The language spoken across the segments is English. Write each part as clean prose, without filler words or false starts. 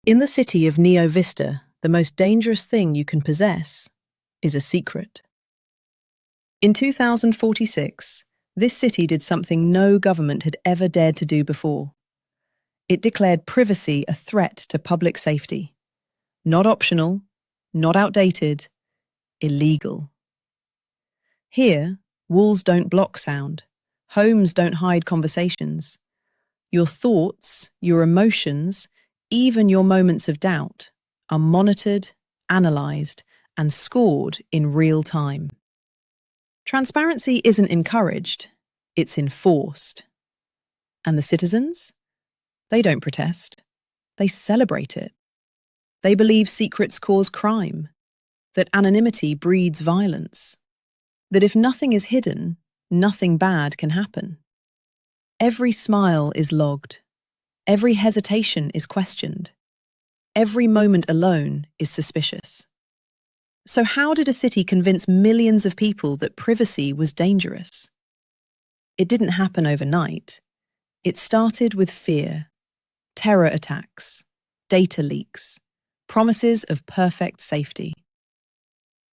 In the city of Neo Vista, the most dangerous thing you can possess is a secret. In 2046, this city did something no government had ever dared to do before. It declared privacy a threat to public safety. Not optional, not outdated, illegal. Here, walls don't block sound, homes don't hide conversations. Your thoughts, your emotions, even your moments of doubt are monitored, analysed, and scored in real time. Transparency isn't encouraged, it's enforced. And the citizens? They don't protest. They celebrate it. They believe secrets cause crime, that anonymity breeds violence, that if nothing is hidden, nothing bad can happen. Every smile is logged. Every hesitation is questioned. Every moment alone is suspicious. So how did a city convince millions of people that privacy was dangerous? It didn't happen overnight. It started with fear, terror attacks, data leaks, promises of perfect safety.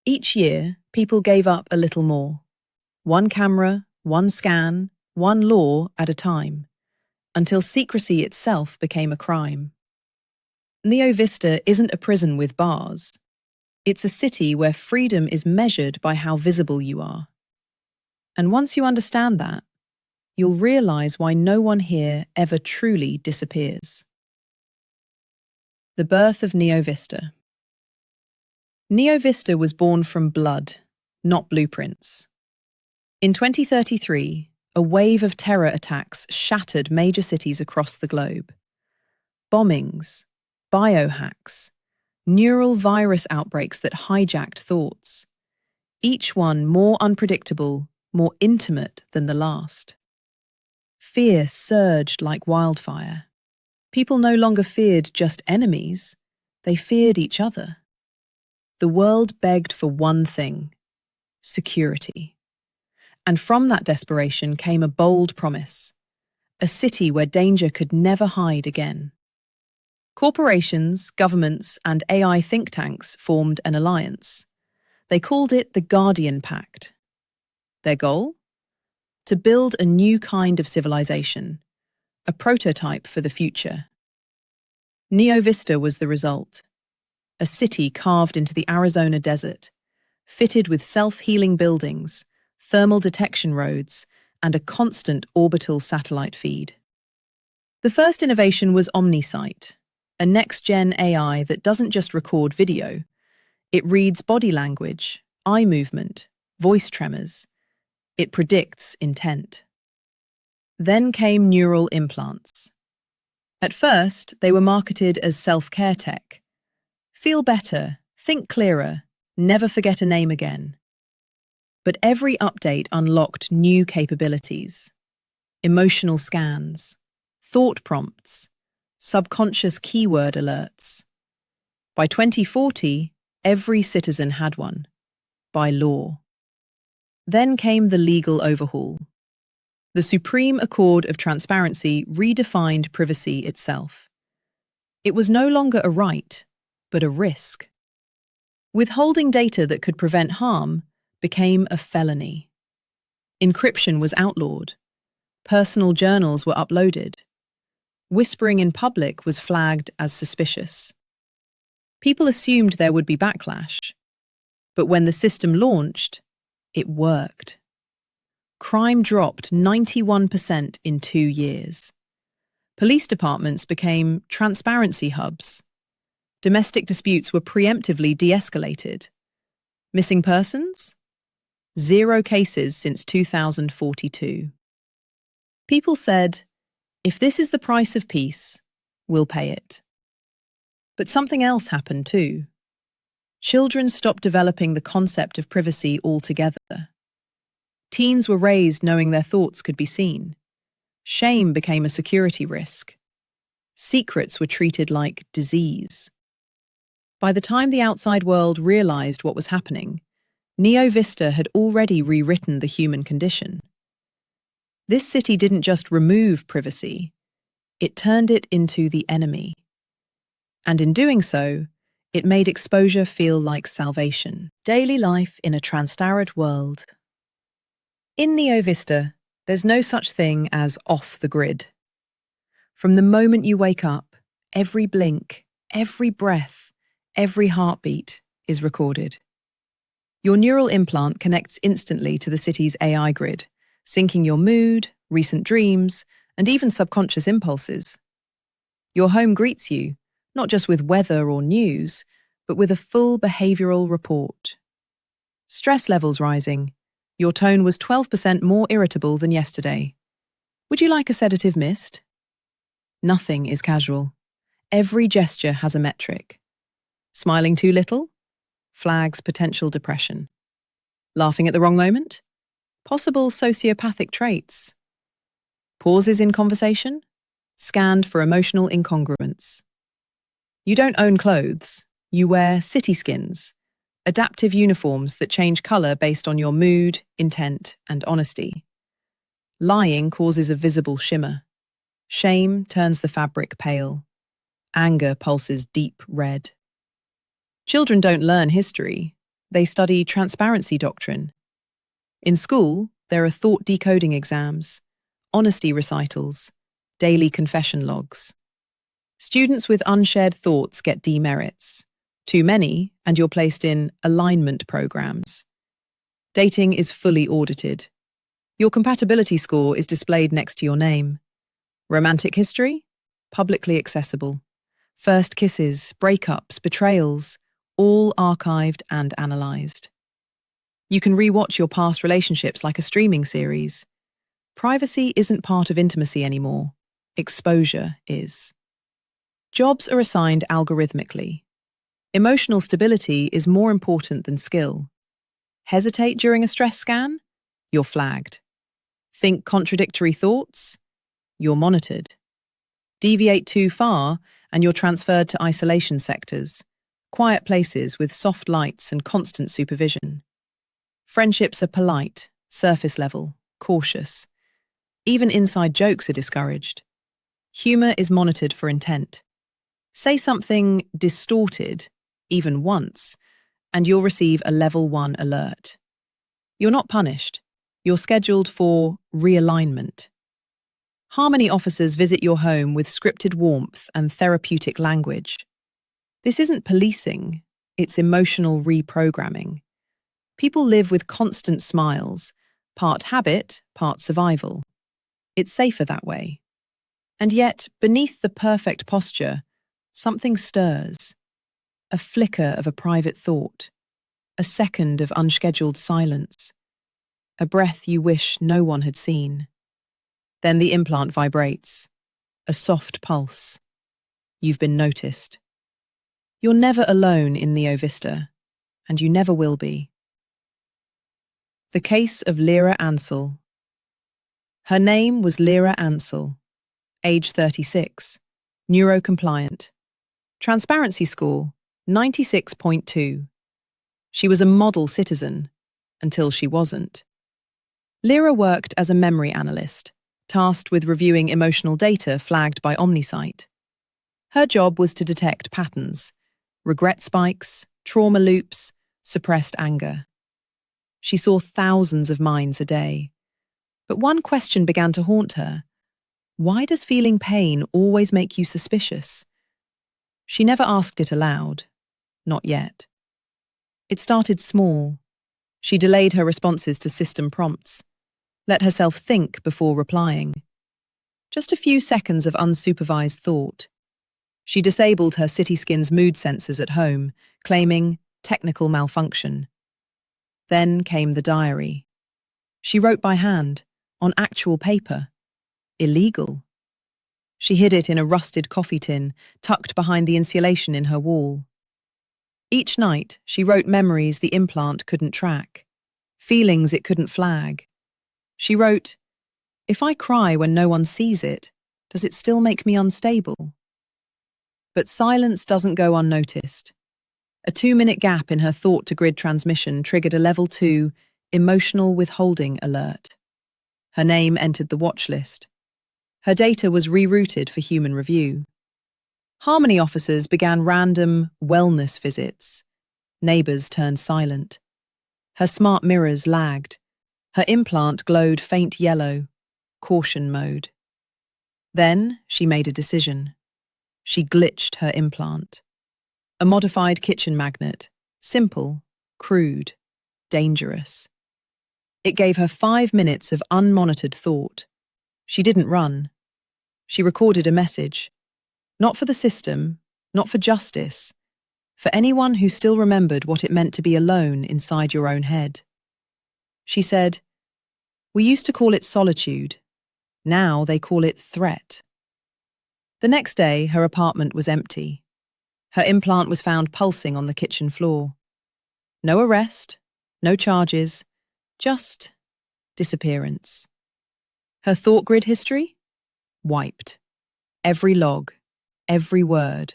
Each year, people gave up a little more. One camera, one scan, one law at a time, until secrecy itself became a crime. Neo Vista isn't a prison with bars. It's a city where freedom is measured by how visible you are. And once you understand that, you'll realize why no one here ever truly disappears. The birth of Neo Vista. Neo Vista was born from blood, not blueprints. In 2033, a wave of terror attacks shattered major cities across the globe. Bombings, biohacks, neural virus outbreaks that hijacked thoughts, each one more unpredictable, more intimate than the last. Fear surged like wildfire. People no longer feared just enemies, they feared each other. The world begged for one thing: security. And from that desperation came a bold promise: a city where danger could never hide again. Corporations, governments, and AI think tanks formed an alliance. They called it the Guardian Pact. Their goal? To build a new kind of civilization, a prototype for the future. Neo Vista was the result. A city carved into the Arizona desert, fitted with self-healing buildings, thermal detection roads, and a constant orbital satellite feed. The first innovation was OmniSight, a next-gen AI that doesn't just record video. It reads body language, eye movement, voice tremors. It predicts intent. Then came neural implants. At first, they were marketed as self-care tech. Feel better, think clearer, never forget a name again. But every update unlocked new capabilities: emotional scans, thought prompts, subconscious keyword alerts. By 2040, every citizen had one, by law. Then came the legal overhaul. The Supreme Accord of Transparency redefined privacy itself. It was no longer a right, but a risk. Withholding data that could prevent harm became a felony. Encryption was outlawed. Personal journals were uploaded. Whispering in public was flagged as suspicious. People assumed there would be backlash. But when the system launched, it worked. Crime dropped 91% in 2 years. Police departments became transparency hubs. Domestic disputes were preemptively de-escalated. Missing persons? 0 cases since 2042. People said, if this is the price of peace, we'll pay it. But something else happened too. Children stopped developing the concept of privacy altogether. Teens were raised knowing their thoughts could be seen. Shame became a security risk. Secrets were treated like disease. By the time the outside world realized what was happening, Neo Vista had already rewritten the human condition. This city didn't just remove privacy, it turned it into the enemy. And in doing so, it made exposure feel like salvation. Daily life in a transparent world. In NeoVista, there's no such thing as off the grid. From the moment you wake up, every blink, every breath, every heartbeat is recorded. Your neural implant connects instantly to the city's AI grid, syncing your mood, recent dreams, and even subconscious impulses. Your home greets you, not just with weather or news, but with a full behavioural report. Stress levels rising. Your tone was 12% more irritable than yesterday. Would you like a sedative mist? Nothing is casual. Every gesture has a metric. Smiling too little? Flags potential depression. Laughing at the wrong moment? Possible sociopathic traits. Pauses in conversation? Scanned for emotional incongruence. You don't own clothes. You wear city skins, adaptive uniforms that change colour based on your mood, intent, and honesty. Lying causes a visible shimmer. Shame turns the fabric pale. Anger pulses deep red. Children don't learn history. They study transparency doctrine. In school, there are thought decoding exams, honesty recitals, daily confession logs. Students with unshared thoughts get demerits. Too many, and you're placed in alignment programs. Dating is fully audited. Your compatibility score is displayed next to your name. Romantic history? Publicly accessible. First kisses, breakups, betrayals, all archived and analysed. You can rewatch your past relationships like a streaming series. Privacy isn't part of intimacy anymore. Exposure is. Jobs are assigned algorithmically. Emotional stability is more important than skill. Hesitate during a stress scan? You're flagged. Think contradictory thoughts? You're monitored. Deviate too far, and you're transferred to isolation sectors, quiet places with soft lights and constant supervision. Friendships are polite, surface level, cautious. Even inside jokes are discouraged. Humour is monitored for intent. Say something distorted, even once, and you'll receive a level 1 alert. You're not punished. You're scheduled for realignment. Harmony officers visit your home with scripted warmth and therapeutic language. This isn't policing, it's emotional reprogramming. People live with constant smiles, part habit, part survival. It's safer that way. And yet, beneath the perfect posture, something stirs. A flicker of a private thought, a second of unscheduled silence, a breath you wish no one had seen. Then the implant vibrates, a soft pulse. You've been noticed. You're never alone in NeoVista, and you never will be. The case of Lyra Ansell. Her name was Lyra Ansell, age 36, neurocompliant. Transparency score, 96.2. She was a model citizen, until she wasn't. Lyra worked as a memory analyst, tasked with reviewing emotional data flagged by OmniSight. Her job was to detect patterns, regret spikes, trauma loops, suppressed anger. She saw thousands of minds a day. But one question began to haunt her. Why does feeling pain always make you suspicious? She never asked it aloud. Not yet. It started small. She delayed her responses to system prompts, let herself think before replying. Just a few seconds of unsupervised thought. She disabled her CitySkin's mood sensors at home, claiming technical malfunction. Then came the diary. She wrote by hand, on actual paper. Illegal. She hid it in a rusted coffee tin, tucked behind the insulation in her wall. Each night, she wrote memories the implant couldn't track, feelings it couldn't flag. She wrote, "If I cry when no one sees it, does it still make me unstable?" But silence doesn't go unnoticed. A 2-minute gap in her thought-to-grid transmission triggered a level 2 emotional withholding alert. Her name entered the watch list. Her data was rerouted for human review. Harmony officers began random wellness visits. Neighbours turned silent. Her smart mirrors lagged. Her implant glowed faint yellow, caution mode. Then she made a decision. She glitched her implant. A modified kitchen magnet, simple, crude, dangerous. It gave her 5 minutes of unmonitored thought. She didn't run. She recorded a message. Not for the system, not for justice, for anyone who still remembered what it meant to be alone inside your own head. She said, "We used to call it solitude. Now they call it threat." The next day, her apartment was empty. Her implant was found pulsing on the kitchen floor. No arrest, no charges, just disappearance. Her thought grid history? Wiped. Every log, every word,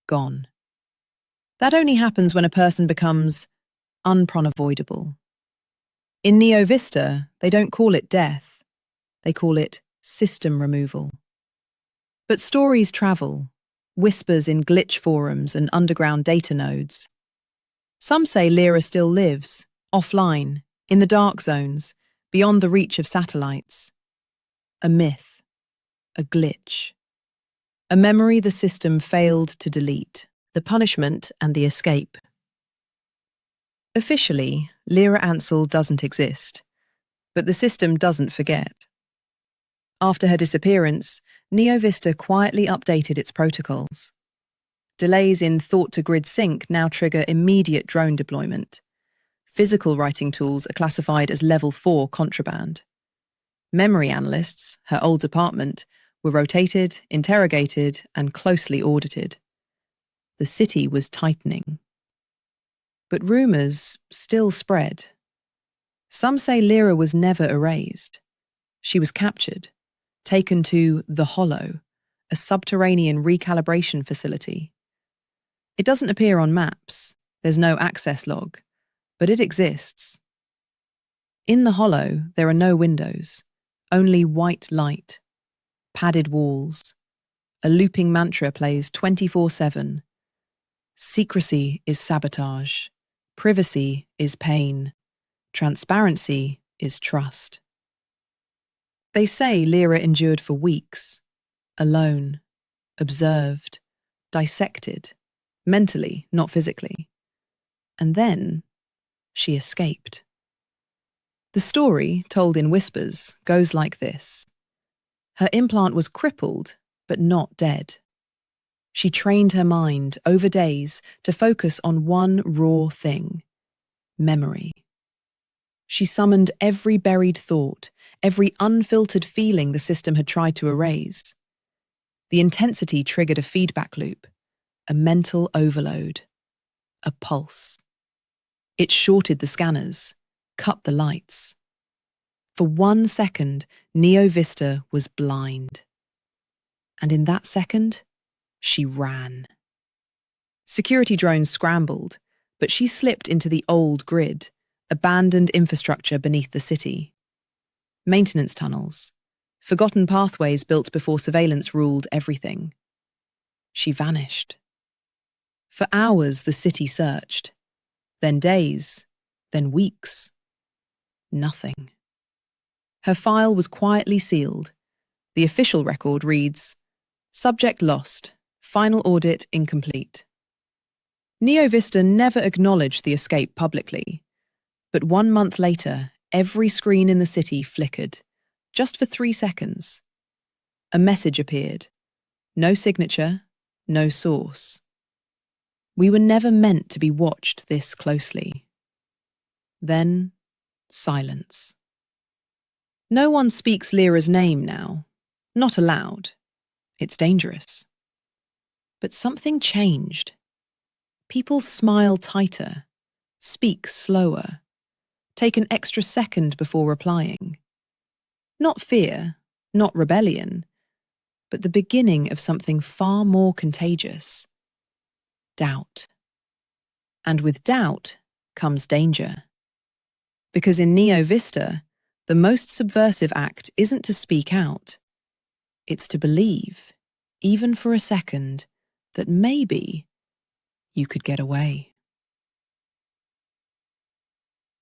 gone. That only happens when a person becomes unavoidable. In Neo Vista, they don't call it death. They call it system removal. But stories travel, whispers in glitch forums and underground data nodes. Some say Lyra still lives, offline, in the dark zones, beyond the reach of satellites. A myth, a glitch, a memory the system failed to delete, the punishment and the escape. Officially, Lyra Ansel doesn't exist, but the system doesn't forget. After her disappearance, Neo Vista quietly updated its protocols. Delays in thought-to-grid sync now trigger immediate drone deployment. Physical writing tools are classified as Level 4 contraband. Memory analysts, her old department, were rotated, interrogated, and closely audited. The city was tightening. But rumours still spread. Some say Lyra was never erased. She was captured, taken to the Hollow, a subterranean recalibration facility. It doesn't appear on maps, there's no access log, but it exists. In the Hollow, there are no windows, only white light, padded walls. A looping mantra plays 24/7. Secrecy is sabotage. Privacy is pain. Transparency is trust. They say Lyra endured for weeks, alone, observed, dissected, mentally, not physically. And then she escaped. The story, told in whispers, goes like this. Her implant was crippled, but not dead. She trained her mind over days to focus on one raw thing: memory. She summoned every buried thought, every unfiltered feeling the system had tried to erase. The intensity triggered a feedback loop, a mental overload, a pulse. It shorted the scanners, cut the lights. For 1 second, Neo Vista was blind. And in that second, she ran. Security drones scrambled, but she slipped into the old grid, abandoned infrastructure beneath the city. Maintenance tunnels, forgotten pathways built before surveillance ruled everything. She vanished. For hours the city searched, then days, then weeks. Nothing. Her file was quietly sealed. The official record reads, "Subject lost. Final audit incomplete." Neo Vista never acknowledged the escape publicly, but 1 month later, every screen in the city flickered, just for 3 seconds. A message appeared. No signature, no source. We were never meant to be watched this closely. Then, silence. No one speaks Lyra's name now. Not aloud. It's dangerous. But something changed. People smile tighter, speak slower, take an extra second before replying. Not fear, not rebellion, but the beginning of something far more contagious. Doubt. And with doubt comes danger. Because in Neo Vista, the most subversive act isn't to speak out. It's to believe, even for a second, that maybe you could get away.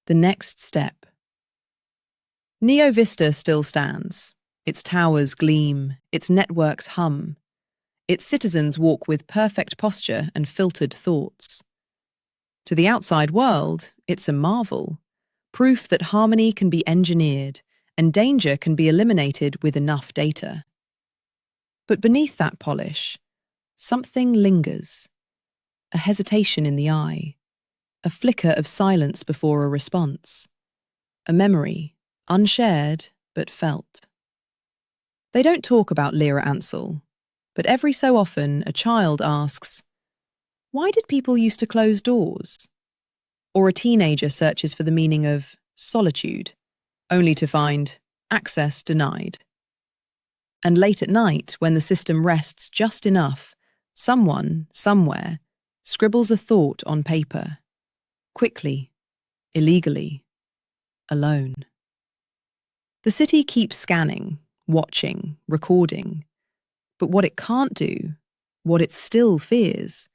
The next step. Neo Vista still stands. Its towers gleam, its networks hum. Its citizens walk with perfect posture and filtered thoughts. To the outside world, it's a marvel, proof that harmony can be engineered and danger can be eliminated with enough data. But beneath that polish, something lingers. A hesitation in the eye, a flicker of silence before a response, a memory, unshared but felt. They don't talk about Lyra Ansel, but every so often a child asks, "Why did people used to close doors?" Or a teenager searches for the meaning of solitude, only to find access denied. And late at night, when the system rests just enough, someone, somewhere, scribbles a thought on paper. Quickly, illegally, alone. The city keeps scanning, watching, recording. But what it can't do, what it still fears,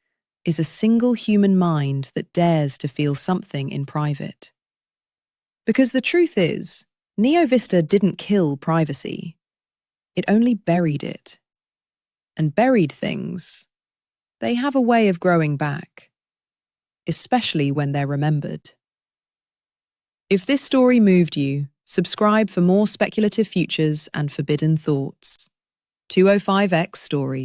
is a single human mind that dares to feel something in private. Because the truth is, Neo Vista didn't kill privacy. It only buried it. And buried things, they have a way of growing back, especially when they're remembered. If this story moved you, subscribe for more speculative futures and forbidden thoughts. 205X Stories.